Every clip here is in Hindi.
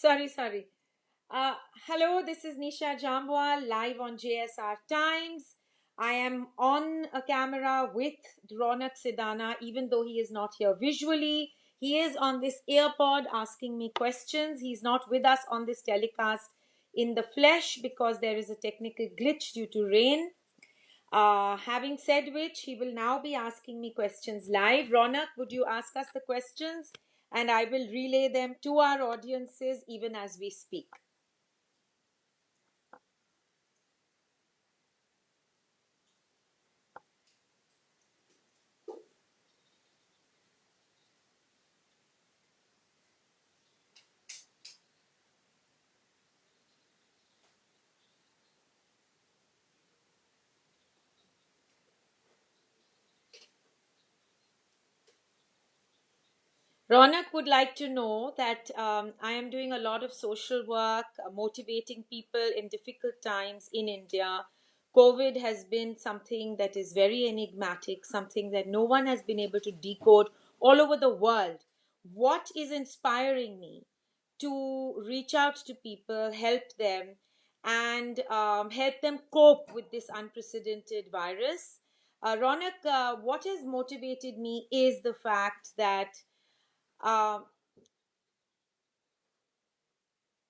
Sorry. Uh, Hello, this is Nisha Jambwal live on JSR Times. I am on a camera with Ronak Sidana, even though he is not here visually. He is on this earpod asking me questions. He's not with us on this telecast in the flesh because there is a technical glitch due to rain. Having said which, he will now be asking me questions live. Ronak, would you ask us the questions? And I will relay them to our audiences even as we speak. Ronak would like to know that I am doing a lot of social work, motivating people in difficult times in India. COVID has been something that is very enigmatic, something that no one has been able to decode all over the world. What is inspiring me to reach out to people, help them, and help them cope with this unprecedented virus? Ronak, what has motivated me is the fact that um,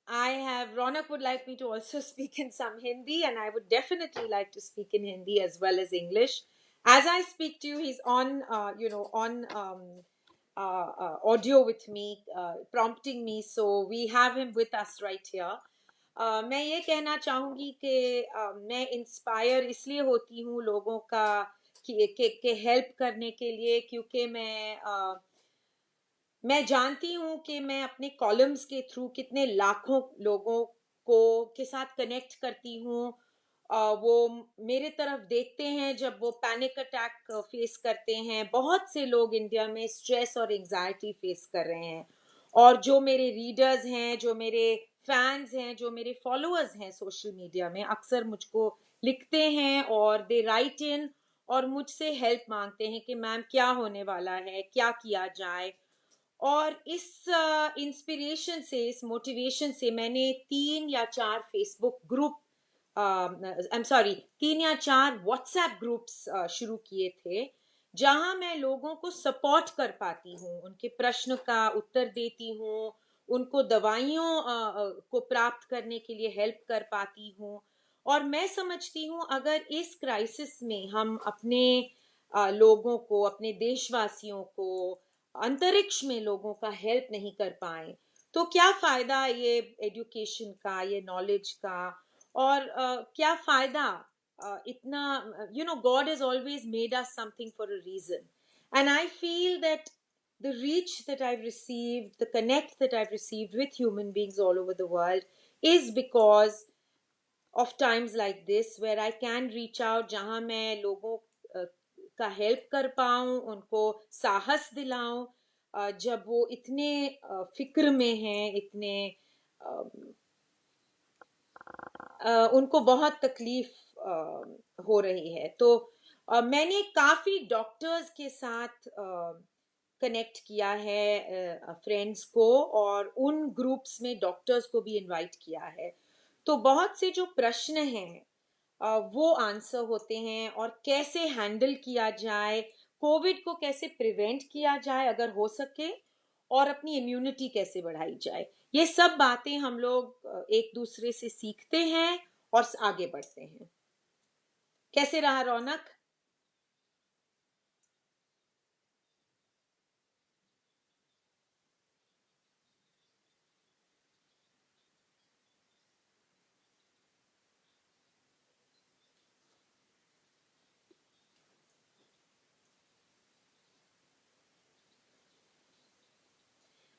I have Ronak would like me to also speak in some Hindi, and I would definitely like to speak in Hindi as well as English. As I speak to you, he's on, on audio with me, prompting me. So we have him with us right here. मैं ये कहना चाहूँगी कि मैं इंस्पायर इसलिए होती हूँ लोगों का के हेल्प करने के लिए क्योंकि मैं जानती हूँ कि मैं अपने कॉलम्स के थ्रू कितने लाखों लोगों को के साथ कनेक्ट करती हूँ। वो मेरे तरफ देखते हैं जब वो पैनिक अटैक फेस करते हैं। बहुत से लोग इंडिया में स्ट्रेस और एंजाइटी फेस कर रहे हैं और जो मेरे रीडर्स हैं, जो मेरे फैंस हैं, जो मेरे फॉलोअर्स हैं सोशल मीडिया में अक्सर मुझको लिखते हैं और दे राइट इन और मुझसे हेल्प मांगते हैं कि मैम क्या होने वाला है, क्या किया जाए। और इस इंस्पिरेशन से, इस मोटिवेशन से मैंने 3 या 4 Facebook group, I am sorry, 3 या 4 व्हाट्सएप ग्रुप्स शुरू किए थे जहां मैं लोगों को सपोर्ट कर पाती हूँ, उनके प्रश्न का उत्तर देती हूँ, उनको दवाइयों को प्राप्त करने के लिए हेल्प कर पाती हूँ। और मैं समझती हूँ अगर इस क्राइसिस में हम अपने लोगों को, अपने देशवासियों को, अंतरिक्ष में लोगों का हेल्प नहीं कर पाए तो क्या फायदा ये एजुकेशन का, ये नॉलेज का। और क्या फायदा इतना, God has always made us something for a reason and I feel that the reach that I've received, the connect that I've received with human beings all over the world is because of times like this where I can reach out, जहां मैं लोगों का हेल्प कर पाऊं, उनको साहस दिलाऊं जब वो इतने फिक्र में हैं, इतने उनको बहुत तकलीफ हो रही है। तो मैंने काफ़ी डॉक्टर्स के साथ कनेक्ट किया है, फ्रेंड्स को, और उन ग्रुप्स में डॉक्टर्स को भी इनवाइट किया है। तो बहुत से जो प्रश्न हैं वो आंसर होते हैं और कैसे हैंडल किया जाए, कोविड को कैसे प्रिवेंट किया जाए अगर हो सके, और अपनी इम्यूनिटी कैसे बढ़ाई जाए। ये सब बातें हम लोग एक दूसरे से सीखते हैं और आगे बढ़ते हैं। कैसे रहा Raunak?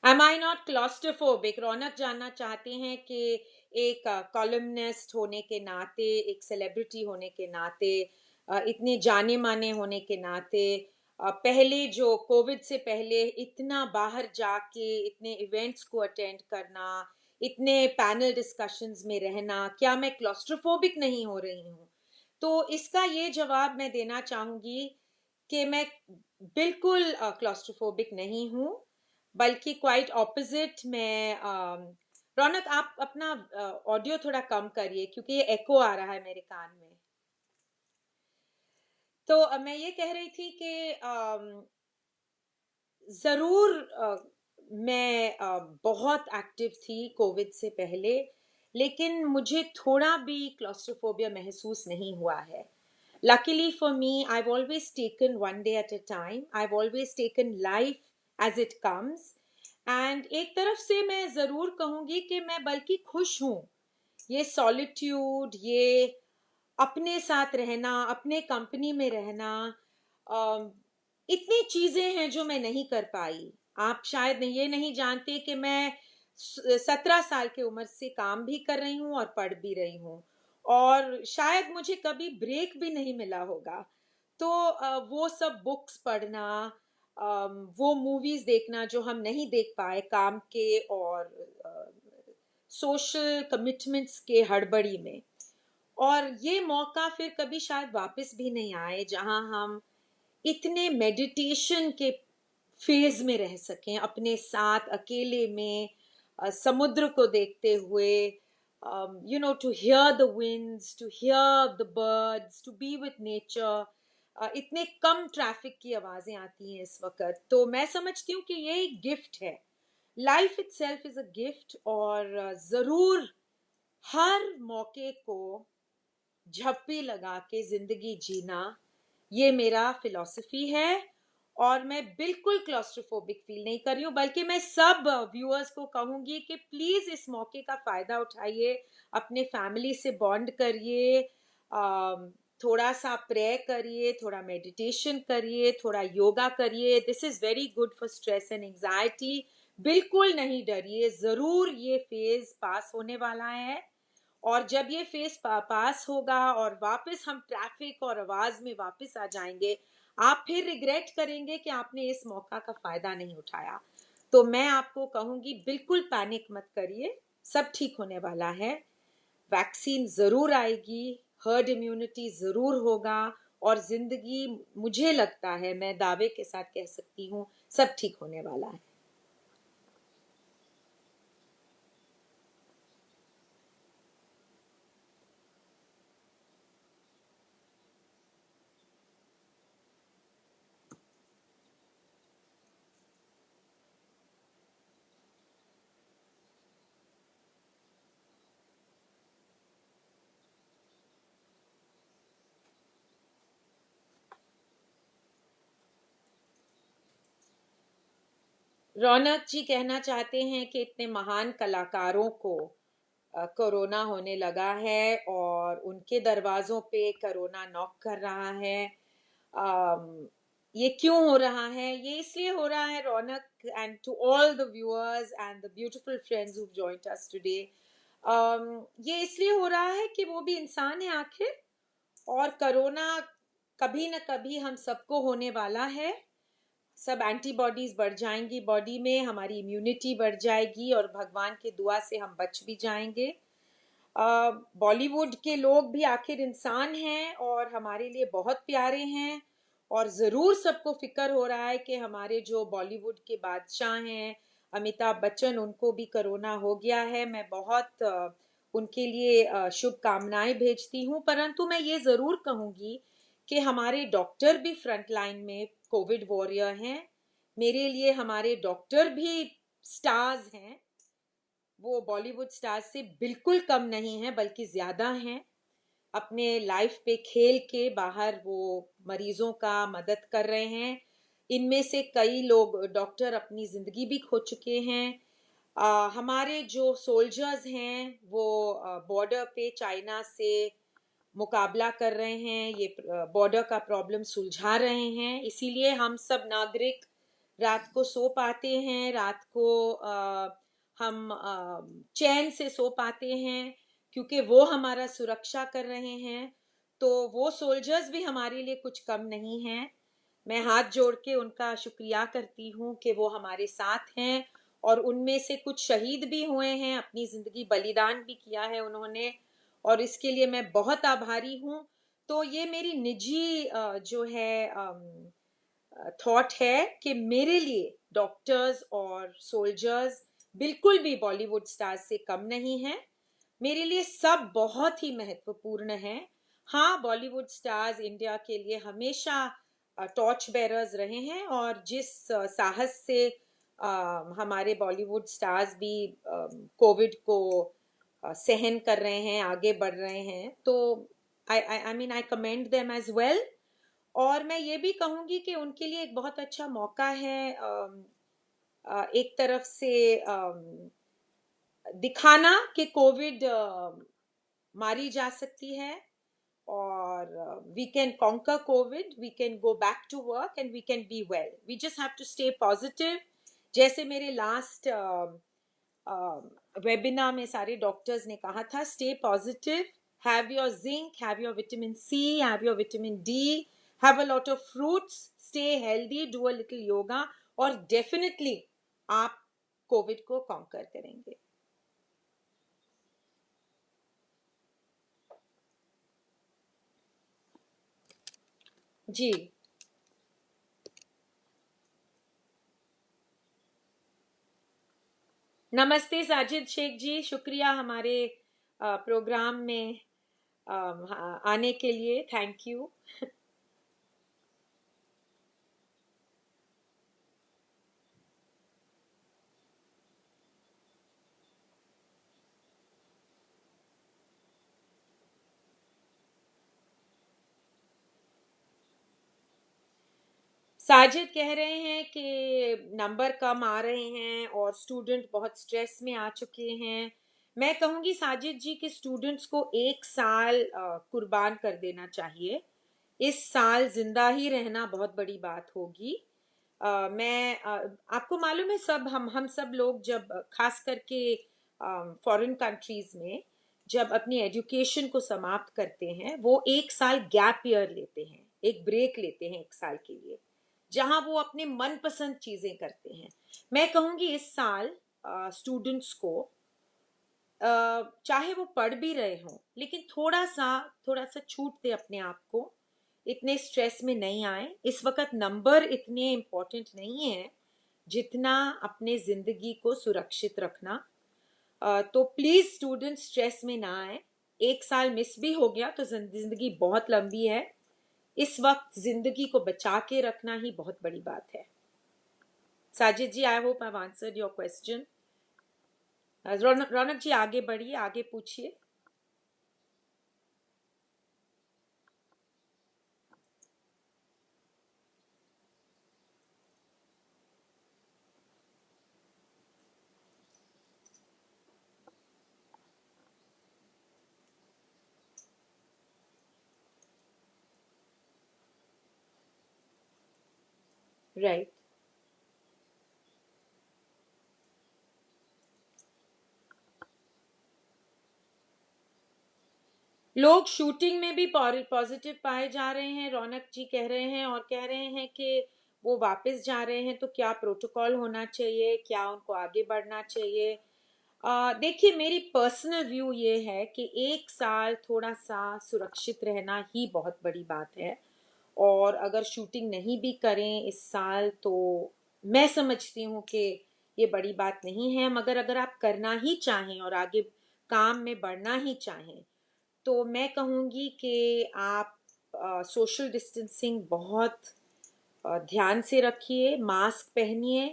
Am I not claustrophobic? Raunak जानना चाहते हैं कि एक कॉलमनिस्ट होने के नाते, एक सेलिब्रिटी होने के नाते, इतने जाने माने होने के नाते, पहले जो कोविड से पहले इतना बाहर जाके इतने इवेंट्स को अटेंड करना, इतने पैनल डिस्कशंस में रहना, क्या मैं क्लॉस्ट्रोफोबिक नहीं हो रही हूँ? तो इसका ये जवाब मैं देना चाहूंगी कि मैं बिल्कुल क्लॉस्ट्रोफोबिक नहीं हूँ, बल्कि क्वाइट ऑपोजिट। मैं रौनक, आप अपना ऑडियो थोड़ा कम करिए क्योंकि ये एको आ रहा है मेरे कान में। तो मैं ये कह रही थी कि ज़रूर मैं बहुत एक्टिव थी कोविड से पहले, लेकिन मुझे थोड़ा भी क्लॉस्ट्रोफोबिया महसूस नहीं हुआ है। Luckily for me, I've always taken one day at a time. I've always taken life as it comes. And एक तरफ से मैं ज़रूर कहूँगी कि मैं बल्कि खुश हूँ। ये सॉलिट्यूड, ये अपने साथ रहना, अपने कंपनी में रहना, अम, इतनी चीजें हैं जो मैं नहीं कर पाई। आप शायद ये नहीं जानते कि मैं 17 साल की उम्र से काम भी कर रही हूँ और पढ़ भी रही हूँ, और शायद मुझे कभी ब्रेक भी नहीं मिला होगा। तो वो सब बुक्स पढ़ना, वो मूवीज देखना जो हम नहीं देख पाए काम के और सोशल कमिटमेंट्स के हड़बड़ी में, और ये मौका फिर कभी शायद वापस भी नहीं आए जहां हम इतने मेडिटेशन के फेज में रह सकें, अपने साथ अकेले में, समुद्र को देखते हुए, to hear the winds, to hear the birds, to be with nature. इतने कम ट्रैफिक की आवाजें आती हैं इस वक्त, तो मैं समझती हूँ कि ये एक गिफ्ट है। Life itself is a gift, और जरूर हर मौके को झप्पी लगा के जिंदगी जीना, ये मेरा फिलॉसफी है। और मैं बिल्कुल क्लॉस्ट्रोफोबिक फील नहीं कर रही हूँ, बल्कि मैं सब व्यूअर्स को कहूंगी कि प्लीज इस मौके का फायदा उठाइए, अपने फैमिली से बॉन्ड करिए, थोड़ा सा प्रे करिए, थोड़ा मेडिटेशन करिए, थोड़ा योगा करिए। This is very good for stress and anxiety. बिल्कुल नहीं डरिए, जरूर ये फेज पास होने वाला है, और जब ये फेज पास होगा और वापस हम ट्रैफिक और आवाज में वापस आ जाएंगे, आप फिर रिग्रेट करेंगे कि आपने इस मौका का फायदा नहीं उठाया। तो मैं आपको कहूंगी, बिल्कुल पैनिक मत करिए, सब ठीक होने वाला है। वैक्सीन जरूर आएगी, हर्ड इम्यूनिटी जरूर होगा, और जिंदगी, मुझे लगता है, मैं दावे के साथ कह सकती हूँ, सब ठीक होने वाला है। रौनक जी कहना चाहते हैं कि इतने महान कलाकारों को कोरोना होने लगा है और उनके दरवाजों पे कोरोना नॉक कर रहा है। ये क्यों हो रहा है? ये इसलिए हो रहा है Raunak, and to all the viewers and the beautiful friends who joined us today, ये इसलिए हो रहा है कि वो भी इंसान है आखिर, और कोरोना कभी न कभी हम सबको होने वाला है। सब एंटीबॉडीज बढ़ जाएंगी बॉडी में, हमारी इम्यूनिटी बढ़ जाएगी, और भगवान की दुआ से हम बच भी जाएंगे। बॉलीवुड के लोग भी आखिर इंसान हैं और हमारे लिए बहुत प्यारे हैं, और ज़रूर सबको फिक्र हो रहा है कि हमारे जो बॉलीवुड के बादशाह हैं, अमिताभ बच्चन, उनको भी कोरोना हो गया है। मैं बहुत उनके लिए शुभकामनाएं भेजती हूँ, परंतु मैं ये ज़रूर कहूँगी कि हमारे डॉक्टर भी फ्रंट लाइन में कोविड वॉरियर हैं। मेरे लिए हमारे डॉक्टर भी स्टार्स हैं, वो बॉलीवुड स्टार्स से बिल्कुल कम नहीं है, बल्कि ज्यादा हैं। अपने लाइफ पे खेल के बाहर वो मरीजों का मदद कर रहे हैं। इनमें से कई लोग डॉक्टर अपनी जिंदगी भी खो चुके हैं। हमारे जो सोल्जर्स हैं वो बॉर्डर पे चाइना से मुकाबला कर रहे हैं, ये बॉर्डर का प्रॉब्लम सुलझा रहे हैं। इसीलिए हम सब नागरिक रात को सो पाते हैं, रात को हम चैन से सो पाते हैं, क्योंकि वो हमारा सुरक्षा कर रहे हैं। तो वो सोल्जर्स भी हमारे लिए कुछ कम नहीं हैं। मैं हाथ जोड़ के उनका शुक्रिया करती हूँ कि वो हमारे साथ हैं, और उनमें से कुछ शहीद भी हुए हैं, अपनी जिंदगी बलिदान भी किया है उन्होंने, और इसके लिए मैं बहुत आभारी हूँ। तो ये मेरी निजी जो है थॉट है कि मेरे लिए डॉक्टर्स और सोल्जर्स बिल्कुल भी बॉलीवुड स्टार्स से कम नहीं है। मेरे लिए सब बहुत ही महत्वपूर्ण है। हाँ, बॉलीवुड स्टार्स इंडिया के लिए हमेशा टॉर्च बेरर्स रहे हैं, और जिस साहस से हमारे बॉलीवुड स्टार्स भी कोविड को सहन कर रहे हैं, आगे बढ़ रहे हैं, तो I mean I commend them as well. और मैं ये भी कहूंगी कि उनके लिए एक बहुत अच्छा मौका है, एक तरफ से दिखाना कि कोविड मारी जा सकती है, और we can conquer covid, we can go back to work and we can be well, we just have to stay positive। जैसे मेरे लास्ट वेबिनार में सारे डॉक्टर्स ने कहा था, stay positive, have your zinc, have your vitamin C, have your vitamin D, have a lot of fruits, stay healthy, do a little yoga, और डेफिनेटली आप कोविड को कॉन्कर करेंगे। जी, नमस्ते साजिद शेख जी, शुक्रिया हमारे प्रोग्राम में आने के लिए, थैंक यू। साजिद कह रहे हैं कि नंबर कम आ रहे हैं और स्टूडेंट बहुत स्ट्रेस में आ चुके हैं। मैं कहूँगी साजिद जी कि स्टूडेंट्स को एक साल कुर्बान कर देना चाहिए। इस साल जिंदा ही रहना बहुत बड़ी बात होगी। आपको मालूम है, सब हम सब लोग जब खास करके फॉरेन कंट्रीज में जब अपनी एजुकेशन को समाप्त करते हैं, वो एक साल गैप ईयर लेते हैं, एक ब्रेक लेते हैं एक साल के लिए, जहां वो अपने मनपसंद चीजें करते हैं। मैं कहूंगी इस साल स्टूडेंट्स को चाहे वो पढ़ भी रहे हों, लेकिन थोड़ा सा छूट दे अपने आप को, इतने स्ट्रेस में नहीं आए। इस वक्त नंबर इतने इम्पोर्टेंट नहीं है जितना अपने जिंदगी को सुरक्षित रखना। तो प्लीज स्टूडेंट स्ट्रेस में ना आए। एक साल मिस भी हो गया तो जिंदगी बहुत लंबी है, इस वक्त जिंदगी को बचा के रखना ही बहुत बड़ी बात है। Sajid ji, I hope I have answered your question. Raunak ji आगे बढ़िए, आगे पूछिए। राइट। लोग शूटिंग में भी पॉजिटिव पाए जा रहे हैं, रौनक जी कह रहे हैं, और कह रहे हैं कि वो वापस जा रहे हैं, तो क्या प्रोटोकॉल होना चाहिए, क्या उनको आगे बढ़ना चाहिए। देखिए, मेरी पर्सनल व्यू ये है कि एक साल थोड़ा सा सुरक्षित रहना ही बहुत बड़ी बात है, और अगर शूटिंग नहीं भी करें इस साल तो मैं समझती हूँ कि ये बड़ी बात नहीं है। मगर अगर आप करना ही चाहें और आगे काम में बढ़ना ही चाहें, तो मैं कहूँगी कि आप सोशल डिस्टेंसिंग बहुत ध्यान से रखिए, मास्क पहनिए,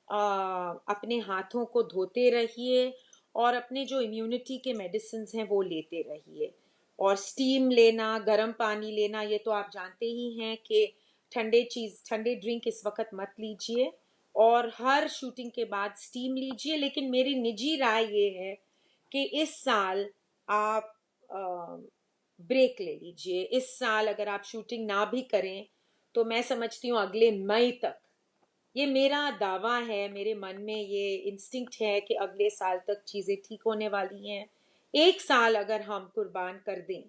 अपने हाथों को धोते रहिए, और अपने जो इम्यूनिटी के मेडिसिन हैं वो लेते रहिए। और स्टीम लेना, गर्म पानी लेना, ये तो आप जानते ही हैं कि ठंडे ड्रिंक इस वक्त मत लीजिए, और हर शूटिंग के बाद स्टीम लीजिए। लेकिन मेरी निजी राय ये है कि इस साल आप ब्रेक ले लीजिए। इस साल अगर आप शूटिंग ना भी करें तो मैं समझती हूँ अगले मई तक, ये मेरा दावा है, मेरे मन में ये इंस्टिंक्ट है कि अगले साल तक चीजें ठीक होने वाली हैं। एक साल अगर हम कुर्बान कर दें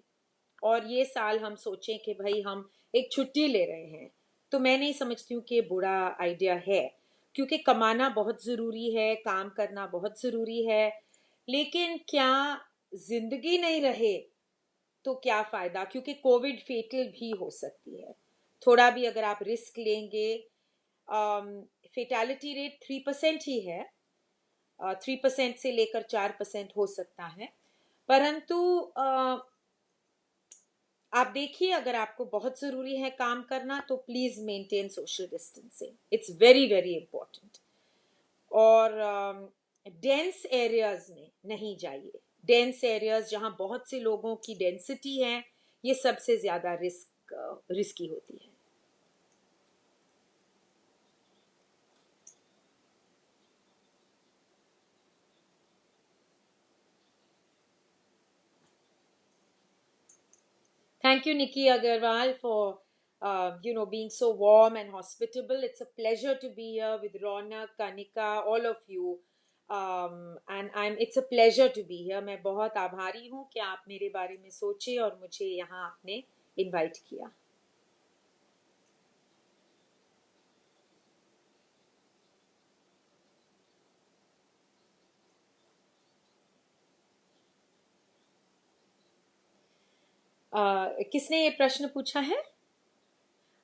और ये साल हम सोचें कि भाई हम एक छुट्टी ले रहे हैं, तो मैं नहीं समझती हूँ कि ये बुरा आइडिया है, क्योंकि कमाना बहुत जरूरी है, काम करना बहुत जरूरी है। लेकिन क्या जिंदगी नहीं रहे तो क्या फायदा, क्योंकि कोविड फेटल भी हो सकती है। थोड़ा भी अगर आप रिस्क लेंगे, फेटालिटी रेट 3% ही है, 3% से लेकर 4% हो सकता है। परंतु आप देखिए, अगर आपको बहुत ज़रूरी है काम करना तो please maintain social distancing, it's very very important. और डेंस एरियाज में नहीं जाइए। डेंस एरियाज जहाँ बहुत से लोगों की डेंसिटी है, ये सबसे ज़्यादा रिस्की होती है। Thank you, Nikki Agarwal, for being so warm and hospitable. It's a pleasure to be here with Rona, Kanika, all of you. And it's a pleasure to be here. मैं बहुत आभारी हूँ कि आप मेरे बारे में सोचे और मुझे यहाँ आपने इनवाइट किया। किसने ये प्रश्न पूछा है?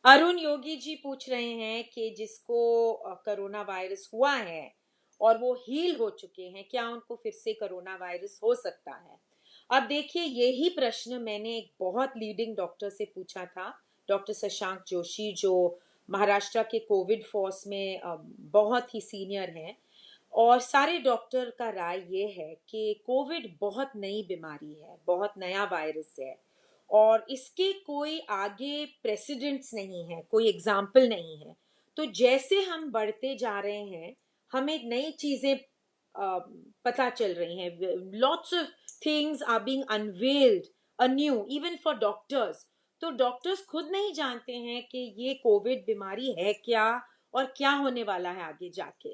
अरुण योगी जी पूछ रहे हैं कि जिसको कोरोना वायरस हुआ है और वो हील हो चुके हैं, क्या उनको फिर से कोरोना वायरस हो सकता है? अब देखिए, यही प्रश्न मैंने एक बहुत लीडिंग डॉक्टर से पूछा था, डॉक्टर शशांक जोशी, जो महाराष्ट्र के कोविड फोर्स में बहुत ही सीनियर हैं। और सारे डॉक्टर का राय ये है कि कोविड बहुत नई बीमारी है, बहुत नया वायरस है, और इसके कोई आगे प्रेसिडेंट्स नहीं है, कोई एग्जाम्पल नहीं है। तो जैसे हम बढ़ते जा रहे हैं, हमें नई चीजें पता चल रही हैं। Lots of things are being unveiled anew even for doctors. तो डॉक्टर्स खुद नहीं जानते हैं कि ये कोविड बीमारी है क्या और क्या होने वाला है आगे जाके।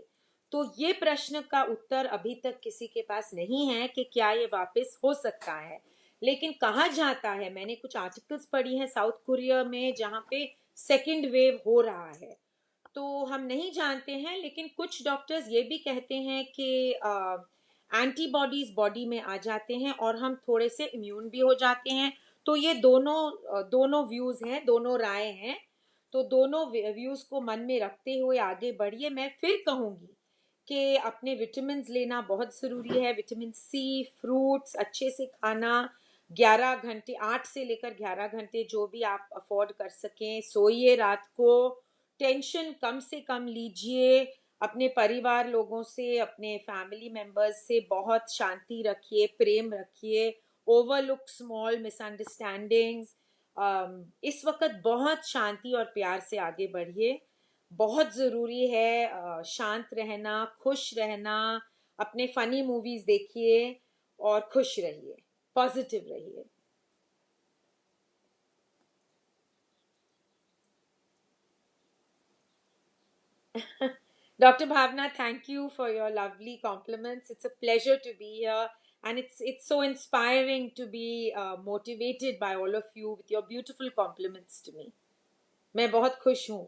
तो ये प्रश्न का उत्तर अभी तक किसी के पास नहीं है कि क्या ये वापस हो सकता है। लेकिन कहा जाता है, मैंने कुछ आर्टिकल्स पढ़ी हैं साउथ कोरिया में जहाँ पे सेकेंड वेव हो रहा है। तो हम नहीं जानते हैं, लेकिन कुछ डॉक्टर्स ये भी कहते हैं कि एंटीबॉडीज बॉडी में आ जाते हैं और हम थोड़े से इम्यून भी हो जाते हैं। तो ये दोनों व्यूज हैं, दोनों राय हैं। तो दोनों व्यूज को मन में रखते हुए आगे बढ़िए। मैं फिर कहूंगी कि अपने विटामिन लेना बहुत ज़रूरी है। विटामिन सी, फ्रूट्स अच्छे से खाना, 11 घंटे, 8 से लेकर 11 घंटे जो भी आप अफोर्ड कर सकें, सोइए रात को, टेंशन कम से कम लीजिए, अपने परिवार लोगों से, अपने फैमिली मेंबर्स से बहुत शांति रखिए, प्रेम रखिए, ओवरलुक स्मॉल मिसअंडरस्टैंडिंग्स। इस वक्त बहुत शांति और प्यार से आगे बढ़िए। बहुत ज़रूरी है शांत रहना, खुश रहना, अपने फनी मूवीज देखिए और खुश रहिए, पॉजिटिव रहिए। Dr. Bhavna, thank you for your lovely compliments. It's a pleasure to be here, and it's so inspiring to be motivated by all of you with your beautiful compliments to me. मैं बहुत खुश हूँ।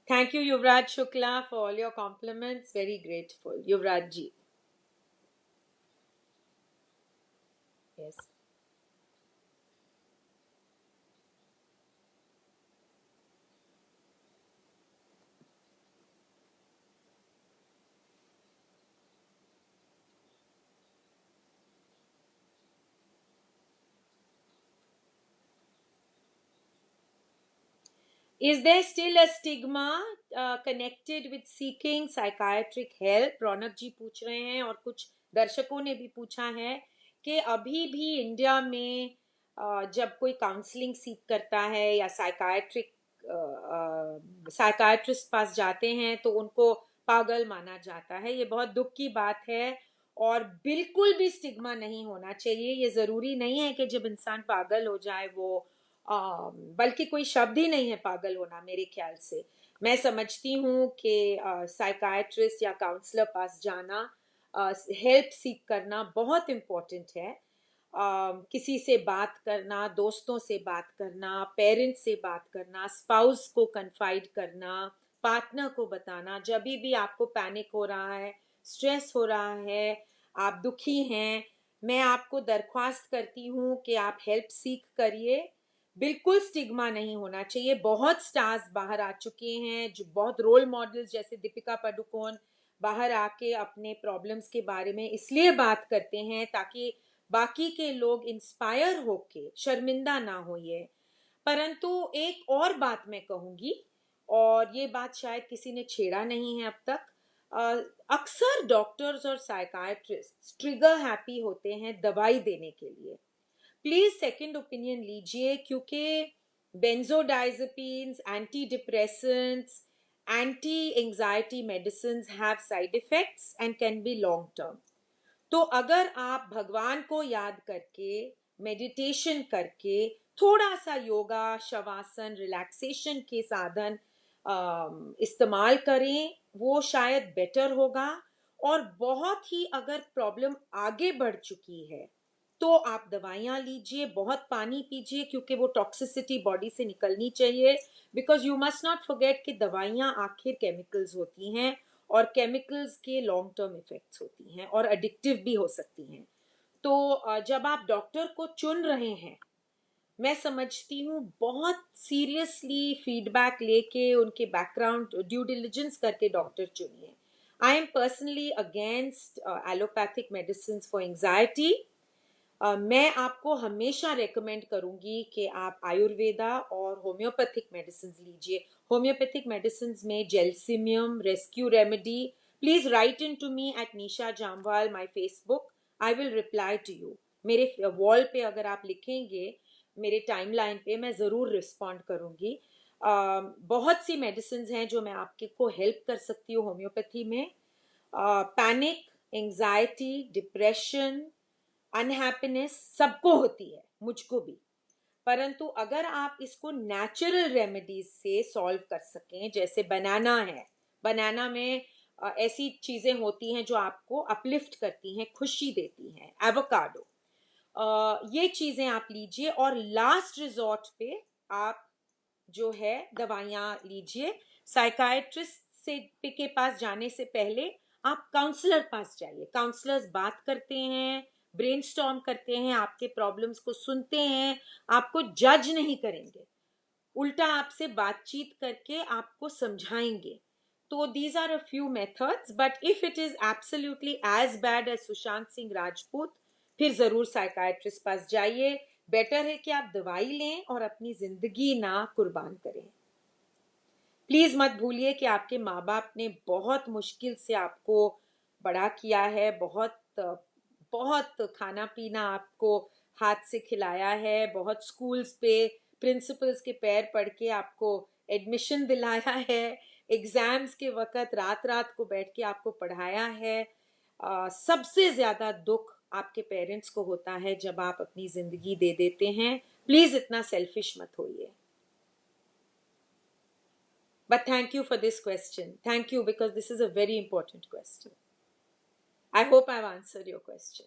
Thank you, Yuvraj Shukla, for all your compliments. Very grateful, Yuvraj ji. Yes. Is there still a stigma connected with seeking psychiatric help? रौनक जी पूछ रहे हैं, और कुछ दर्शकों ने भी पूछा है कि अभी भी इंडिया में जब कोई काउंसलिंग सीख करता है या साइकाट्रिस्ट पास जाते हैं तो उनको पागल माना जाता है। ये बहुत दुख की बात है, और बिल्कुल भी स्टिग्मा नहीं होना चाहिए। ये ज़रूरी नहीं है कि जब इंसान पागल हो जाए वो बल्कि कोई शब्द ही नहीं है पागल होना मेरे ख्याल से। मैं समझती हूँ कि साइकाट्रिस्ट या काउंसलर पास जाना, हेल्प सीख करना बहुत इम्पोर्टेंट है। किसी से बात करना, दोस्तों से बात करना, पेरेंट्स से बात करना, स्पाउस को कन्फाइड करना, पार्टनर को बताना जब भी आपको पैनिक हो रहा है, स्ट्रेस हो रहा है, आप दुखी हैं। मैं आपको दरख्वास्त करती हूँ कि आप हेल्प सीख करिए। बिल्कुल स्टिग्मा नहीं होना चाहिए। बहुत स्टार्स बाहर आ चुके हैं, जो बहुत रोल मॉडल्स जैसे दीपिका पादुकोण बाहर आके अपने प्रॉब्लम्स के बारे में इसलिए बात करते हैं ताकि बाकी के लोग इंस्पायर होके शर्मिंदा ना हो ये। परंतु एक और बात मैं कहूंगी, और ये बात शायद किसी ने छेड़ा नहीं है अब तक। अक्सर डॉक्टर्स और साइकाइट्रिस्ट ट्रिगर हैप्पी होते हैं दवाई देने के लिए। प्लीज सेकंड ओपिनियन लीजिए, क्योंकि benzodiazepines, anti depressants, anti anxiety medicine have side effects and can be long term. तो अगर आप भगवान को याद करके, मेडिटेशन करके, थोड़ा सा योगा, शवासन, रिलैक्सेशन के साधन इस्तेमाल करें, वो शायद बेटर होगा। और बहुत ही अगर प्रॉब्लम आगे बढ़ चुकी है तो आप दवाइयाँ लीजिए, बहुत पानी पीजिए, क्योंकि वो टॉक्सिसिटी बॉडी से निकलनी चाहिए। Because you must not forget कि दवाइयाँ आखिर केमिकल्स होती हैं, और केमिकल्स के लॉन्ग टर्म इफेक्ट्स होती हैं और एडिक्टिव भी हो सकती हैं। तो जब आप डॉक्टर को चुन रहे हैं, मैं समझती हूँ बहुत सीरियसली फीडबैक लेके उनके बैकग्राउंड ड्यू डिलिजेंस करके डॉक्टर चुनिए। I am personally against allopathic medicine for anxiety. मैं आपको हमेशा रेकमेंड करूंगी कि आप आयुर्वेदा और होम्योपैथिक मेडिसिन लीजिए। होम्योपैथिक मेडिसिन में gelsemium, rescue remedy. Please write in to me at Nisha Jamwal my Facebook. I will reply to you. मेरे वॉल पे अगर आप लिखेंगे, मेरे टाइमलाइन पे, मैं ज़रूर रिस्पॉन्ड करूंगी। बहुत सी मेडिसिन हैं जो मैं आपके को हेल्प कर सकती हूँ होम्योपैथी में। पैनिक, एंजाइटी, डिप्रेशन, अनहैप्पीनेस सबको होती है, मुझको भी। परंतु अगर आप इसको नेचुरल रेमेडीज से सॉल्व कर सकें, जैसे बनाना है, बनाना में ऐसी चीजें होती हैं जो आपको अपलिफ्ट करती हैं, खुशी देती हैं, एवोकाडो, ये चीजें आप लीजिए। और लास्ट रिजॉर्ट पे आप जो है दवाइयाँ लीजिए। साइकाइट्रिस्ट से के पास जाने से पहले आप काउंसलर पास जाइए। काउंसलर्स बात करते हैं, ब्रेनस्टॉर्म करते हैं, आपके प्रॉब्लम्स को सुनते हैं, आपको जज नहीं करेंगे, उल्टा आपसे बातचीत करके आपको समझाएंगे। तो these are a few methods, but if it is absolutely as bad as Sushant Singh Rajput, फिर जरूर साइकाइट्रिस्ट पास जाइए। बेटर है कि आप दवाई लें और अपनी जिंदगी ना कुर्बान करें। प्लीज मत भूलिए कि आपके माँ बाप ने बहुत मुश्किल से आपको बड़ा किया है, बहुत बहुत खाना पीना आपको हाथ से खिलाया है, बहुत स्कूल्स पे प्रिंसिपल्स के पैर पड़ के आपको एडमिशन दिलाया है, एग्जाम्स के वक्त रात रात को बैठ के आपको पढ़ाया है। सबसे ज्यादा दुख आपके पेरेंट्स को होता है जब आप अपनी जिंदगी दे देते हैं। प्लीज इतना सेल्फिश मत होइए। But thank you for this question. Thank you, because this is a very important question. I hope I've answered your question.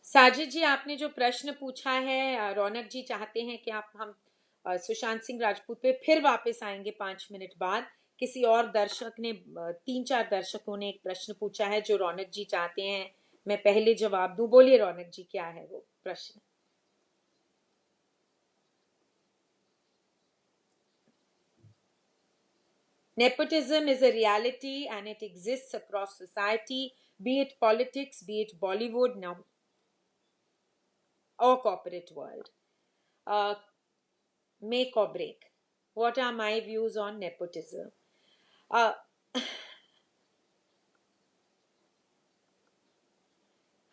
Sajid जी, आपने जो प्रश्न पूछा है, रौनक जी चाहते हैं कि आप हम सुशांत सिंह राजपूत पे फिर वापस आएंगे 5 मिनट बाद। किसी और दर्शक ने 3-4 दर्शकों ने एक प्रश्न पूछा है जो रौनक जी चाहते हैं मैं पहले जवाब दूं। बोलिए रौनक जी, क्या है वो प्रश्न? Nepotism is a reality and it exists across society, be it politics, be it Bollywood now, or corporate world. Uh, make or break. What are my views on nepotism? Uh,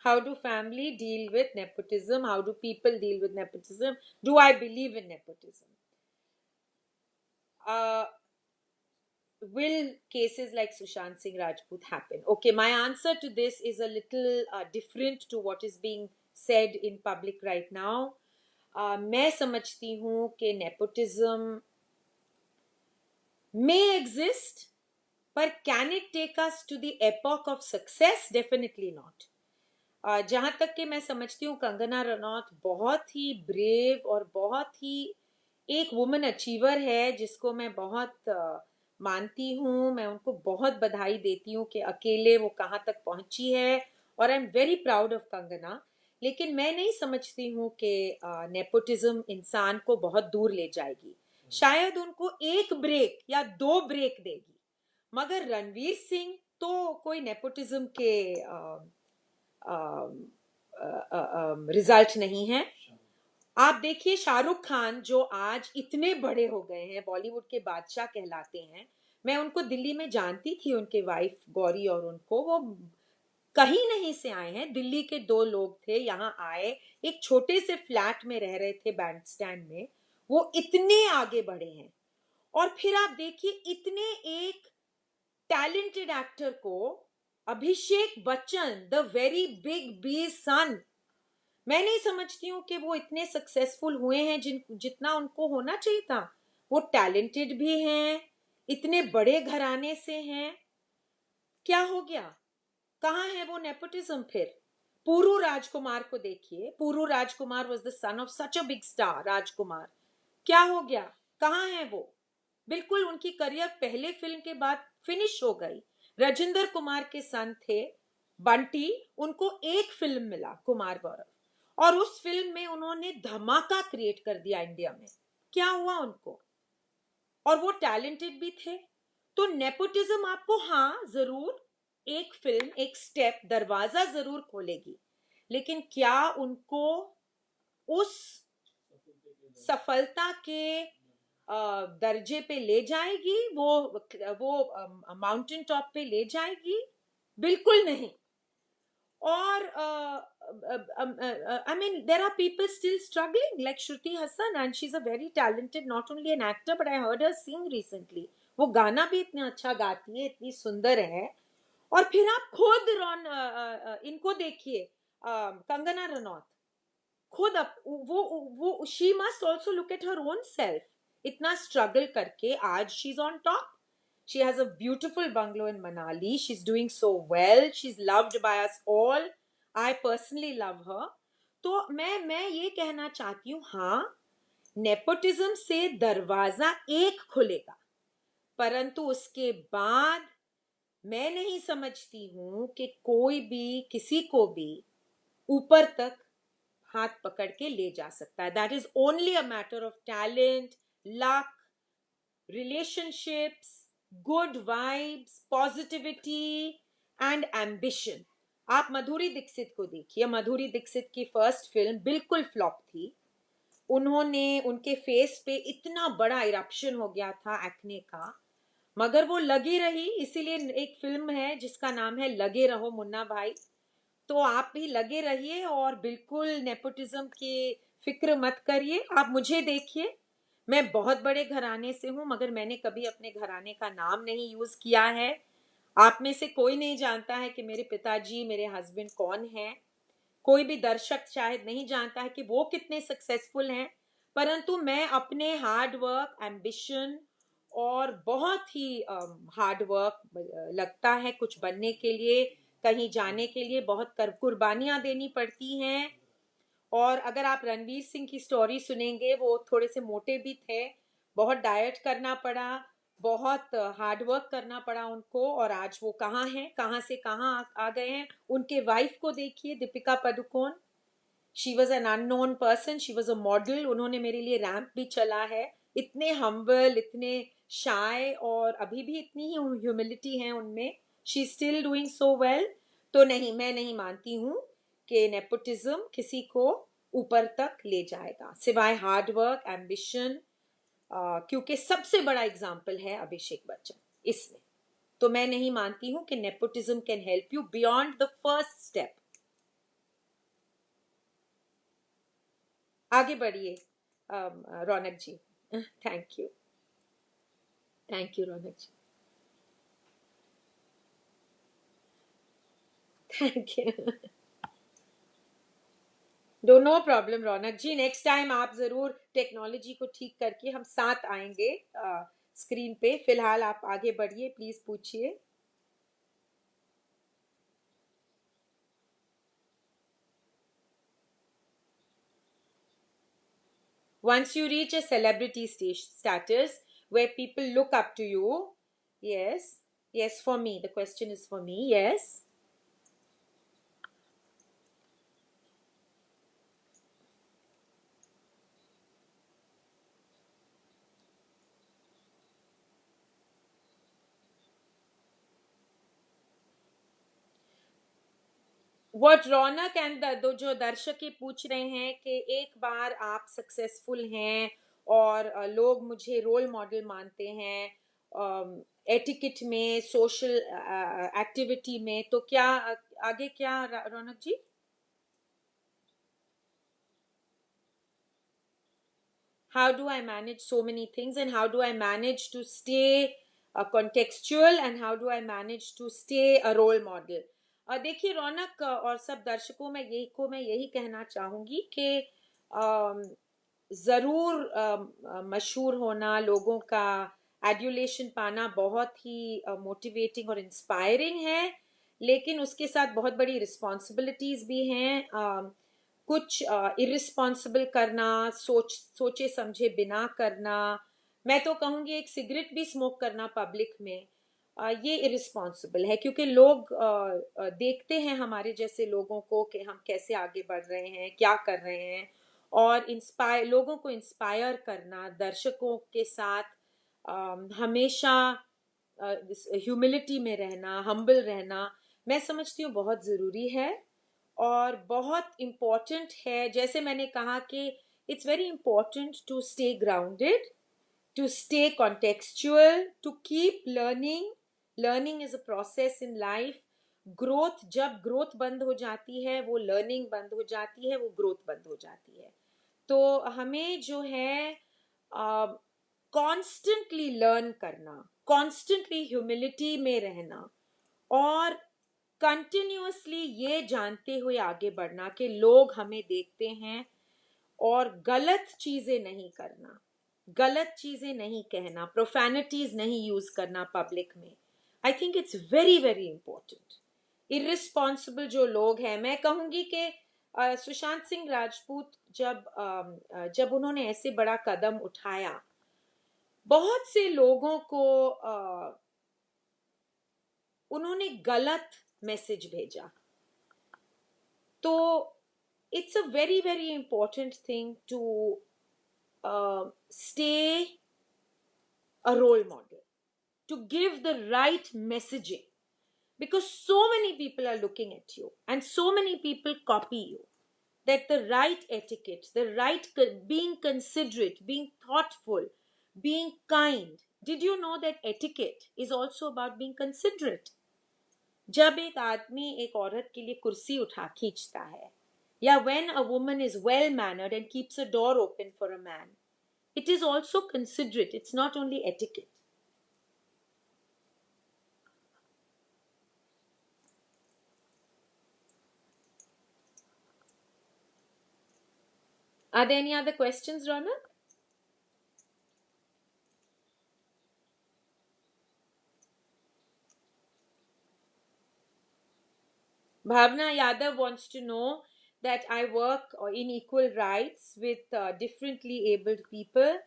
how do family deal with nepotism? How do people deal with nepotism? Do I believe in nepotism? Uh, will cases like Sushant Singh Rajput happen? Okay, my answer to this is a little different to what is being said in public right now. मैं समझती हूँ कि नेपोटिज्म may exist, पर can it take us to the epoch of success? Definitely not. जहां तक कि मैं समझती हूँ कंगना रनौत बहुत ही ब्रेव और बहुत ही एक वुमन अचीवर है जिसको मैं बहुत मानती हूँ, मैं उनको बहुत बधाई देती हूँ कि अकेले वो कहाँ तक पहुंची है, और I am very proud of Kangana. लेकिन मैं नहीं समझती हूँ कि नेपोटिज्म इंसान को बहुत दूर ले जाएगी। शायद उनको एक ब्रेक या दो ब्रेक देगी, मगर रणवीर सिंह तो कोई नेपोटिज्म के रिजल्ट नहीं है। आप देखिए शाहरुख खान जो आज इतने बड़े हो गए हैं, बॉलीवुड के बादशाह कहलाते हैं। मैं उनको दिल्ली में जानती थी, उनके वाइफ गौरी और उनको, वो कहीं नहीं से आए हैं। दिल्ली के दो लोग थे, यहाँ आए, एक छोटे से फ्लैट में रह रहे थे बैंड स्टैंड में। वो इतने आगे बढ़े हैं। और फिर आप देखिए इतने एक टैलेंटेड एक्टर को, Abhishek Bachchan, the very big B son, मैं नहीं समझती हूँ कि वो इतने सक्सेसफुल हुए हैं जितना उनको होना चाहिए था। वो टैलेंटेड भी हैं, इतने बड़े घराने से हैं। क्या हो गया? कहाँ है वो नेपोटिज्म फिर? पुरु राजकुमार को देखिए, Puru Rajkumar was the son of such a big star Rajkumar. क्या हो गया? कहाँ है वो? बिल्कुल उनकी करियर पहले फिल्म के बाद फिनिश हो गई। राजेंद्र कुमार के सन थे बंटी, उनको एक फिल्म मिला, कुमार गौरव, और उस फिल्म में उन्होंने धमाका क्रिएट कर दिया इंडिया में। क्या हुआ उनको? और वो टैलेंटेड भी थे। तो नेपोटिज्म आपको, हाँ जरूर, एक फिल्म, एक स्टेप, दरवाजा जरूर खोलेगी, लेकिन क्या उनको उस सफलता के दर्जे पे ले जाएगी? वो माउंटेन टॉप पे ले जाएगी? बिल्कुल नहीं। और I mean, there are people still struggling, like Shruti Hassan, and she's a very talented, not only an actor, but I heard her sing recently. वो गाना भी इतना अच्छा गाती है, इतनी सुंदर है। और फिर आप खुद इनको देखिए, कंगना रनौत, खुद वो she must also look at her own self. इतना स्ट्रगल करके आज she is on top. She has a beautiful bungalow in Manali, she is doing so well, she is loved by us all. I personally love हर। तो मैं ये कहना चाहती हूँ, हाँ, नेपोटिज्म से दरवाजा एक खुलेगा, परंतु उसके बाद मैं नहीं समझती हूं कि कोई भी किसी को भी ऊपर तक हाथ पकड़ के ले जा सकता है। That is only a matter of talent, luck, relationships, good vibes, positivity and ambition. आप मधुरी दीक्षित को देखिए, मधुरी दीक्षित की फर्स्ट फिल्म बिल्कुल फ्लॉप थी। उन्होंने, उनके फेस पे इतना बड़ा इरप्शन हो गया था एक्ने का, मगर वो लगी रही। इसीलिए एक फिल्म है जिसका नाम है लगे रहो मुन्ना भाई। तो आप भी लगे रहिए और बिल्कुल नेपोटिज्म की फिक्र मत करिए। आप मुझे देखिए, मैं बहुत बड़े घराने से हूं, मगर मैंने कभी अपने घराने का नाम नहीं यूज किया है। आप में से कोई नहीं जानता है कि मेरे पिताजी, मेरे हस्बैंड कौन हैं। कोई भी दर्शक शायद नहीं जानता है कि वो कितने सक्सेसफुल हैं। परंतु मैं अपने हार्ड वर्क, एम्बिशन और बहुत ही हार्ड वर्क लगता है कुछ बनने के लिए, कहीं जाने के लिए बहुत कुर्बानियां देनी पड़ती हैं। और अगर आप रणवीर सिंह की स्टोरी सुनेंगे, वो थोड़े से मोटे भी थे, बहुत डाइट करना पड़ा, बहुत हार्ड वर्क करना पड़ा उनको, और आज वो कहाँ हैं, कहाँ से कहाँ आ गए हैं। उनके वाइफ को देखिए, Deepika Padukone, she was an unknown person, she was a model, उन्होंने मेरे लिए रैंप भी चला है। इतने हम्बल, इतने शाय, और अभी भी इतनी ही ह्यूमिलिटी है उनमें। She still doing so well. तो नहीं, मैं नहीं मानती हूं कि नेपोटिज्म किसी को ऊपर तक ले जाएगा, सिवाय हार्ड वर्क, एम्बिशन, क्योंकि सबसे बड़ा एग्जाम्पल है अभिषेक बच्चन इसमें। तो मैं नहीं मानती हूं कि nepotism can help you beyond the first step. आगे बढ़िए Raunak ji. Thank you, thank you Raunak ji, thank you. No problem Raunak ji, next time आप जरूर टेक्नोलॉजी को ठीक करके हम साथ आएंगे स्क्रीन पे। फिलहाल आप आगे बढ़िए, प्लीज पूछिए। Once you reach a celebrity status where people look up to you, yes, yes, for me, the question is for me, yes. What Raunak and दो जो दर्शक ये पूछ रहे हैं कि एक बार आप सक्सेसफुल हैं और लोग मुझे रोल मॉडल मानते हैं एटिकेट में, सोशल एक्टिविटी में, तो क्या आगे क्या रौनक जी? How do I manage so many things, and how do I manage to stay contextual, and how do I manage to stay a role model? देखिए रौनक और सब दर्शकों में यही कहना चाहूंगी कि ज़रूर मशहूर होना, लोगों का एड्यूलेशन पाना बहुत ही मोटिवेटिंग और इंस्पायरिंग है, लेकिन उसके साथ बहुत बड़ी रिस्पॉन्सिबिलिटीज भी हैं। कुछ इरिस्पॉन्सिबल करना, सोचे समझे बिना करना, मैं तो कहूँगी एक सिगरेट भी स्मोक करना पब्लिक में, ये इरिस्पॉन्सिबल है, क्योंकि लोग देखते हैं हमारे जैसे लोगों को कि हम कैसे आगे बढ़ रहे हैं, क्या कर रहे हैं, और लोगों को इंस्पायर करना, दर्शकों के साथ हमेशा ह्यूमिलिटी में रहना, हम्बल रहना, मैं समझती हूँ बहुत ज़रूरी है और बहुत इम्पॉर्टेंट है। जैसे मैंने कहा कि it's very important to stay grounded, to stay contextual, to keep learning. Learning is a process in life. Growth, जब ग्रोथ बंद हो जाती है, वो लर्निंग बंद हो जाती है, वो ग्रोथ बंद हो जाती है। तो हमें जो है कॉन्स्टेंटली लर्न करना, कॉन्स्टेंटली ह्यूमिलिटी में रहना और कंटिन्यूअसली ये जानते हुए आगे बढ़ना कि लोग हमें देखते हैं, और गलत चीजें नहीं करना, गलत चीजें नहीं कहना, प्रोफैनिटीज नहीं यूज करना पब्लिक में। I think it's very very important. Irresponsible जो लोग हैं, मैं कहूंगी कि सुशांत सिंह राजपूत जब उन्होंने ऐसे बड़ा कदम उठाया, बहुत से लोगों को उन्होंने गलत मैसेज भेजा। तो it's a very very important thing to stay a role model, to give the right messaging, because so many people are looking at you and so many people copy you, that the right etiquette, the right being considerate, being thoughtful, being kind. Did you know that etiquette is also about being considerate? जब एक आदमी एक औरत के लिए कुर्सी उठा खींचता है, या when a woman is well mannered and keeps a door open for a man, it is also considerate. It's not only etiquette. Are there any other questions, Ronak? Bhavna Yadav wants to know that I work in equal rights with differently abled people.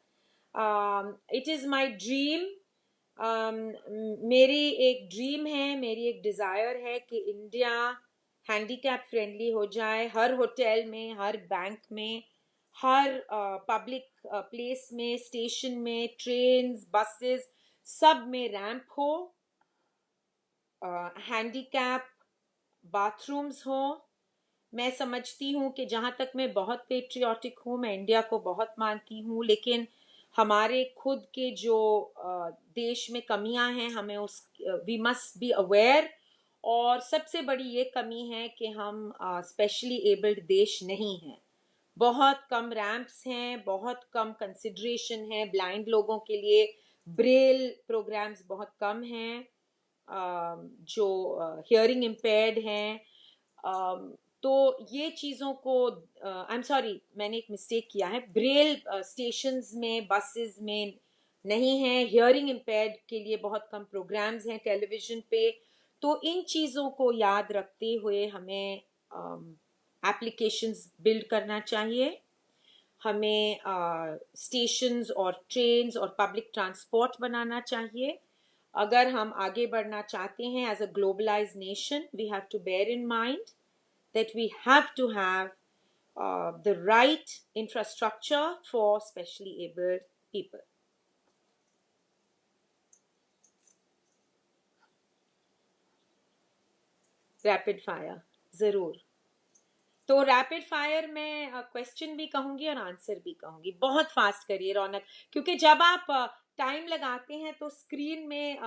It is my dream. मेरी एक ड्रीम है, मेरी एक डिज़ायर है कि इंडिया हैंडीकैप फ्रेंडली हो जाए। हर होटल में, हर बैंक में, हर पब्लिक प्लेस में, स्टेशन में, ट्रेन्स, बसेस, सब में रैंप हो, हैंडीकैप बाथरूम्स हो। मैं समझती हूँ कि जहाँ तक मैं बहुत पेट्रियाटिक हूँ, मैं इंडिया को बहुत मानती हूँ, लेकिन हमारे खुद के जो देश में कमियां हैं, हमें उस वी मस्ट बी अवेयर। और सबसे बड़ी ये कमी है कि हम स्पेशली एबल्ड देश नहीं हैं। बहुत कम रैंप्स हैं, बहुत कम कंसिडरेशन है ब्लाइंड लोगों के लिए, ब्रेल प्रोग्राम्स बहुत कम हैं, जो हियरिंग इम्पेयर्ड हैं। तो ये चीज़ों को आई एम सॉरी, मैंने एक मिस्टेक किया है, ब्रेल स्टेशंस में, बसेस में नहीं है, हियरिंग इम्पेयर्ड के लिए बहुत कम प्रोग्राम्स हैं टेलीविज़न पे। तो इन चीज़ों को याद रखते हुए हमें एप्लीकेशंस बिल्ड करना चाहिए। हमें स्टेशंस और ट्रेन्स और पब्लिक ट्रांसपोर्ट बनाना चाहिए। अगर हम आगे बढ़ना चाहते हैं as a globalised nation, we have to bear in mind that we have to have the right infrastructure for specially abled people. Rapid fire जरूर। तो रैपिड फायर में क्वेश्चन भी कहूंगी और आंसर भी कहूंगी। बहुत फास्ट करिए रौनक, क्योंकि जब आप टाइम लगाते हैं तो स्क्रीन में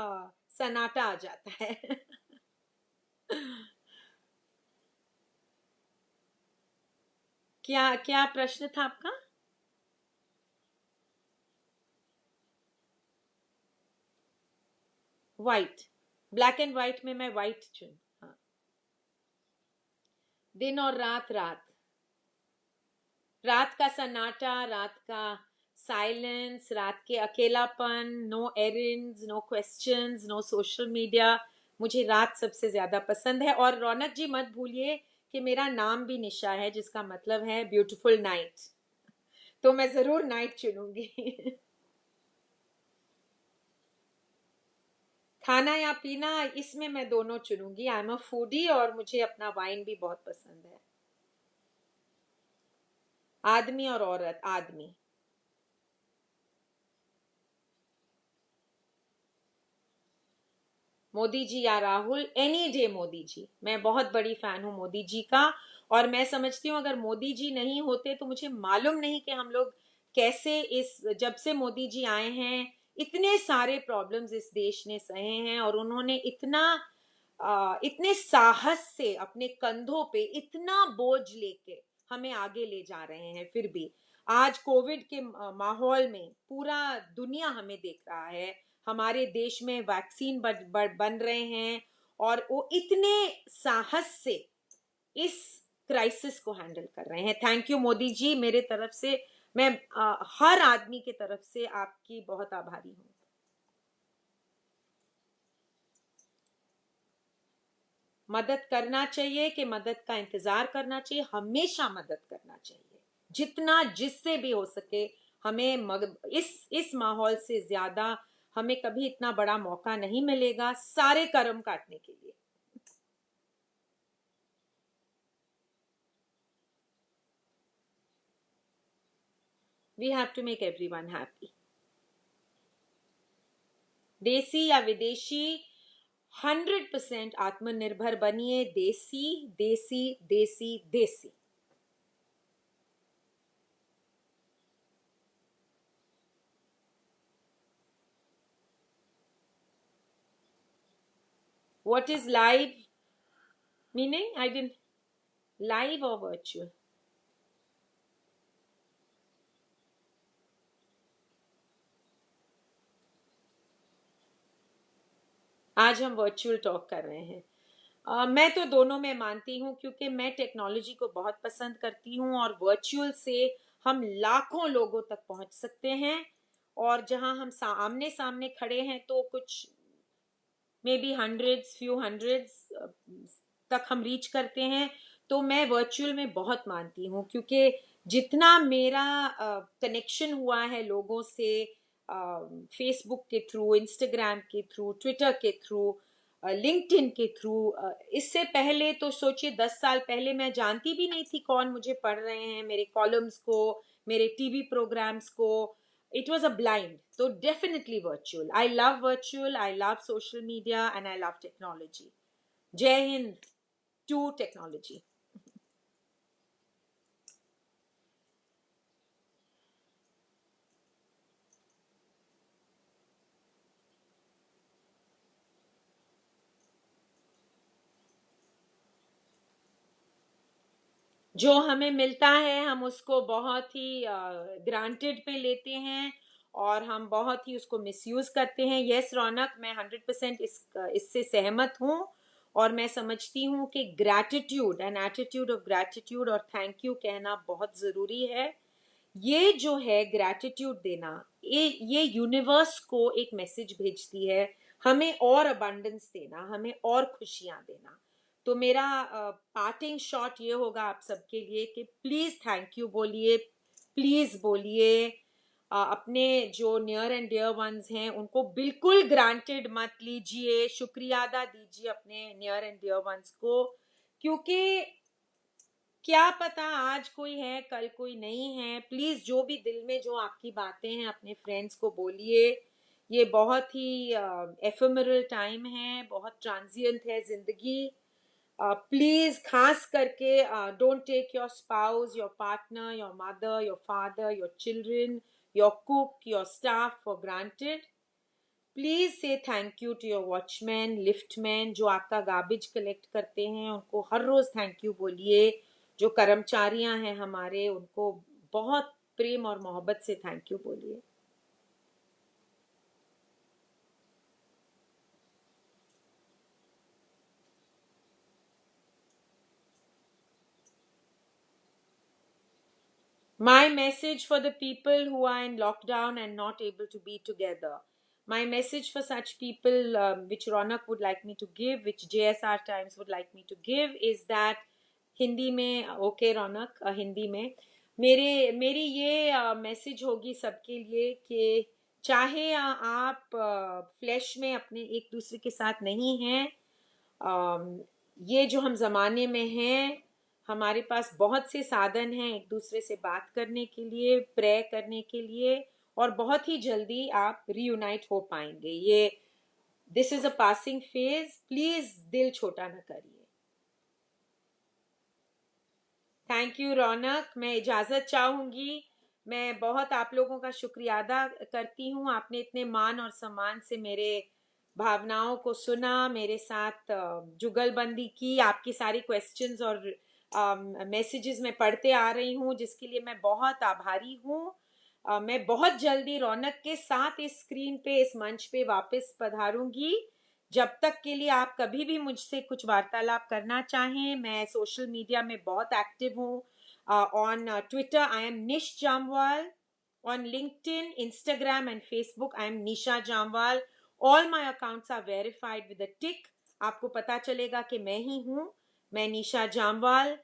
सन्नाटा आ जाता है। क्या क्या प्रश्न था आपका? व्हाइट, ब्लैक एंड व्हाइट में मैं व्हाइट चुन। हाँ, दिन और रात, रात, रात का सन्नाटा, रात का साइलेंस, रात के अकेलापन, no errands, no questions, no social media. मुझे रात सबसे ज्यादा पसंद है। और रौनक जी मत भूलिए कि मेरा नाम भी निशा है, जिसका मतलब है ब्यूटीफुल नाइट। तो मैं जरूर नाइट चुनूंगी। खाना या पीना, इसमें मैं दोनों चुनूंगी। आई एम अ फूडी और मुझे अपना वाइन भी बहुत पसंद है। आदमी और औरत, आदमी। मोदी जी या राहुल, एनी डे मोदी जी। मैं बहुत बड़ी फैन हूं मोदी जी का। और मैं समझती हूँ अगर मोदी जी नहीं होते तो मुझे मालूम नहीं कि हम लोग कैसे, इस जब से मोदी जी आए हैं इतने सारे प्रॉब्लम्स इस देश ने सहे हैं, और उन्होंने इतने साहस से अपने कंधों पे इतना बोझ लेके हमें आगे ले जा रहे हैं। फिर भी आज कोविड के माहौल में पूरा दुनिया हमें देख रहा है। हमारे देश में वैक्सीन बन रहे हैं, और वो इतने साहस से इस क्राइसिस को हैंडल कर रहे हैं। Thank you Modi ji. मेरे तरफ से मैं हर आदमी की तरफ से आपकी बहुत आभारी हूँ। मदद करना चाहिए कि मदद का इंतजार करना चाहिए, हमेशा मदद करना चाहिए, जितना जिससे भी हो सके। हमें इस माहौल से ज्यादा हमें कभी इतना बड़ा मौका नहीं मिलेगा सारे कर्म काटने के लिए। We have to make everyone happy. देसी या विदेशी, 100% आत्मनिर्भर बनिए। देसी, देसी, देसी, देसी। What is live? Meaning, I didn't. Live or virtual? आज हम वर्चुअल टॉक कर रहे हैं। मैं तो दोनों में मानती हूँ, क्योंकि मैं टेक्नोलॉजी को बहुत पसंद करती हूँ, और वर्चुअल से हम लाखों लोगों तक पहुंच सकते हैं। और जहां हम आमने सामने खड़े हैं तो कुछ may be hundreds, few hundreds तक हम रीच करते हैं। तो मैं वर्चुअल में बहुत मानती हूँ, क्योंकि जितना मेरा कनेक्शन हुआ है लोगों से, फेसबुक के थ्रू, इंस्टाग्राम के थ्रू, ट्विटर के थ्रू, लिंक्डइन के थ्रू, इससे पहले तो सोचिए 10 साल पहले मैं जानती भी नहीं थी कौन मुझे पढ़ रहे हैं, मेरे कॉलम्स को, मेरे टीवी प्रोग्राम्स को। it was a blind. So definitely virtual. I love virtual, I love social media, and I love technology. Jai Hind to technology. जो हमें मिलता है हम उसको बहुत ही ग्रांटेड पे लेते हैं, और हम बहुत ही उसको मिसयूज करते हैं। यस रौनक, मैं 100% इससे सहमत हूँ। और मैं समझती हूँ कि gratitude, an attitude of gratitude और थैंक यू कहना बहुत ज़रूरी है। ये जो है ग्रैटिट्यूड देना, ये यूनिवर्स को एक मैसेज भेजती है, हमें और अबंडेंस देना, हमें और खुशियां देना। तो मेरा पार्टिंग शॉट ये होगा आप सबके लिए कि प्लीज थैंक यू बोलिए, प्लीज बोलिए। अपने जो नियर एंड डियर वंस हैं उनको बिल्कुल ग्रांटेड मत लीजिए, शुक्रिया अदा दीजिए अपने नियर एंड डियर वंस को, क्योंकि क्या पता आज कोई है कल कोई नहीं है। प्लीज जो भी दिल में जो आपकी बातें हैं अपने फ्रेंड्स को बोलिए। ये बहुत ही एफेमरल टाइम है, बहुत ट्रांजिएंट है जिंदगी। प्लीज खास करके don't take your spouse, your partner, your mother, your father, your children, your cook, your staff for granted. Please से thank you to your watchman, liftman जो आपका गार्बेज कलेक्ट करते हैं, उनको हर रोज थैंक यू बोलिए। जो कर्मचारियां हैं हमारे, उनको बहुत प्रेम और मोहब्बत से थैंक यू बोलिए। My message for the people who are in lockdown and not able to be together. My message for such people, which Ronak would like me to give, which JSR Times would like me to give, is that Hindi में, ओके रौनक, हिंदी में मेरी ये मैसेज होगी सबके लिए कि चाहे आप फ्लैश में अपने एक दूसरे के साथ नहीं हैं, ये जो हम ज़माने में हैं, हमारे पास बहुत से साधन हैं एक दूसरे से बात करने के लिए, प्रे करने के लिए, और बहुत ही जल्दी आप रीयूनाइट हो पाएंगे। ये this is a passing phase, please दिल छोटा ना करिए। थैंक यू रौनक, मैं इजाज़त चाहूँगी। मैं बहुत आप लोगों का शुक्रिया अदा करती हूँ, आपने इतने मान और सम्मान से मेरे भावनाओं को सुना, मेरे साथ जुगलबंदी की। आपकी सारी क्वेश्चंस और मैसेजेस मैं पढ़ते आ रही हूँ, जिसके लिए मैं बहुत आभारी हूँ। मैं बहुत जल्दी रौनक के साथ इस स्क्रीन पे, इस मंच पे वापस पधारूंगी। जब तक के लिए आप कभी भी मुझसे कुछ वार्तालाप करना चाहें, मैं सोशल मीडिया में बहुत एक्टिव हूँ। ऑन ट्विटर आई एम निश Jammwal, on LinkedIn, Instagram and Facebook I am Nisha Jamwal. All my accounts are verified with a tick. आपको पता चलेगा कि मैं ही हूँ, मैं निशा जामवाल।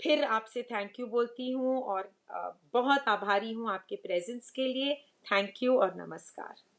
फिर आपसे थैंक यू बोलती हूँ और बहुत आभारी हूँ आपके प्रेजेंस के लिए। थैंक यू और नमस्कार।